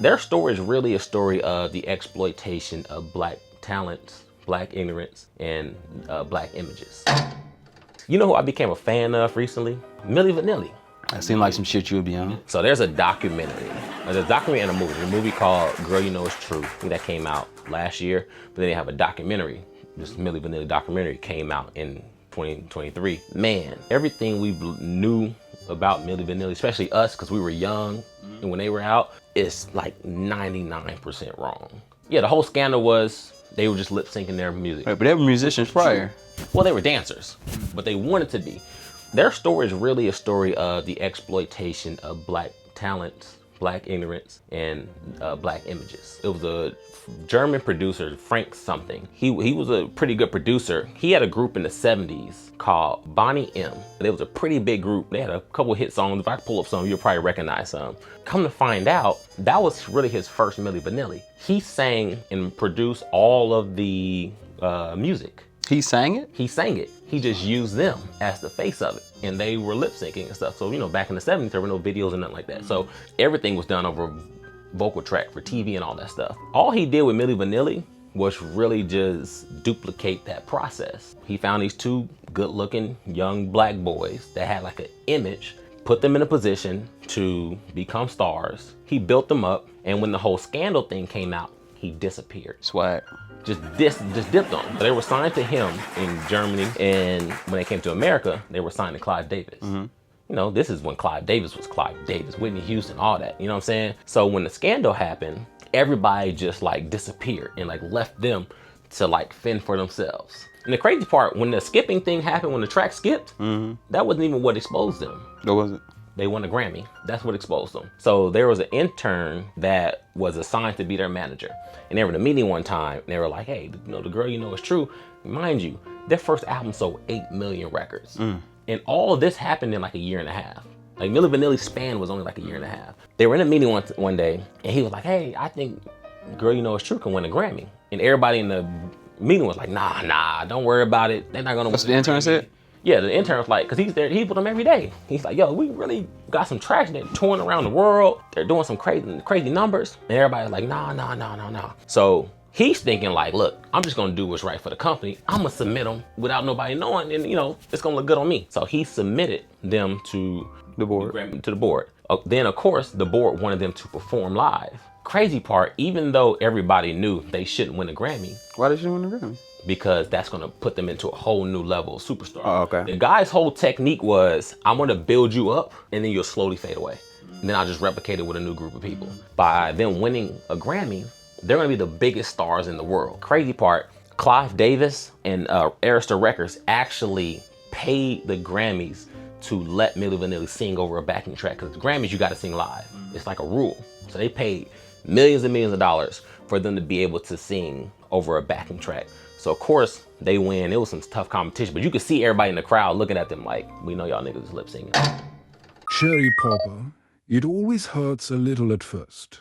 Their story is really a story of the exploitation of black talents, black ignorance, and black images. You know who I became a fan of recently? Milli Vanilli. That seemed like some shit you would be on. So there's a documentary. There's a documentary and a movie called Girl You Know It's True. I think that came out last year, but then they have a documentary. This Milli Vanilli documentary came out in 2023. Man, everything we knew about Milli Vanilli, especially us, because we were young and when they were out, is like 99% wrong. Yeah, the whole scandal was they were just lip syncing their music. Right, but they were musicians prior. Well, they were dancers, but they wanted to be. Their story is really a story of the exploitation of black talents, black ignorance, and black images. It was a German producer, Frank something. He was a pretty good producer. He had a group in the 70s called Bonnie M. It was a pretty big group. They had a couple hit songs. If I pull up some, you'll probably recognize some. Come to find out, that was really his first Milli Vanilli. He sang and produced all of the music. He sang it? He sang it. He just used them as the face of it. And they were lip syncing and stuff. So, you know, back in the 70s, there were no videos and nothing like that. So everything was done over a vocal track for TV and all that stuff. All he did with Milli Vanilli was really just duplicate that process. He found these two good looking young black boys that had like an image, put them in a position to become stars. He built them up. And when the whole scandal thing came out, he disappeared. Swag. Just dipped on. They were signed to him in Germany, and when they came to America, they were signed to Clive Davis. You know, this is when Clive Davis was Clive Davis, Whitney Houston, all that, you know what I'm saying? So when the scandal happened, everybody just like disappeared and like left them to like fend for themselves. And the crazy part, when the skipping thing happened, when the track skipped, that wasn't even what exposed them. What was it? They won a Grammy. That's what exposed them. So there was an intern that was assigned to be their manager. And they were in a meeting one time and they were like, hey, you know, the Girl You Know It's True. Mind you, their first album sold 8 million records. And all of this happened in like a year and a half. Like Milli Vanilli's span was only like a year and a half. They were in a meeting one day and he was like, hey, I think Girl You Know It's True can win a Grammy. And everybody in the meeting was like, nah, don't worry about it. They're not gonna win. That's what the intern said? Yeah, the intern was like, cause he's there, he's with them every day. He's like, yo, we really got some traction. They're touring around the world. They're doing some crazy numbers. And everybody's like, nah. So he's thinking like, look, I'm just gonna do what's right for the company. I'm gonna submit them without nobody knowing, and you know, it's gonna look good on me. So he submitted them to The board. To the board. Then of course, the board wanted them to perform live. Crazy part, even though everybody knew they shouldn't win a Grammy. Why did you win the Grammy? Because that's gonna put them into a whole new level of superstar. Oh, okay. The guy's whole technique was, I'm gonna build you up and then you'll slowly fade away. And then I'll just replicate it with a new group of people. By them winning a Grammy, they're gonna be the biggest stars in the world. Crazy part, Clive Davis and Arista Records actually paid the Grammys to let Milli Vanilli sing over a backing track. Because the Grammys, you gotta sing live. It's like a rule. So they paid millions and millions of dollars for them to be able to sing over a backing track. So of course they win. It was some tough competition, but you could see everybody in the crowd looking at them like, we know y'all niggas is lip singing. Cherry Popper, it always hurts a little at first.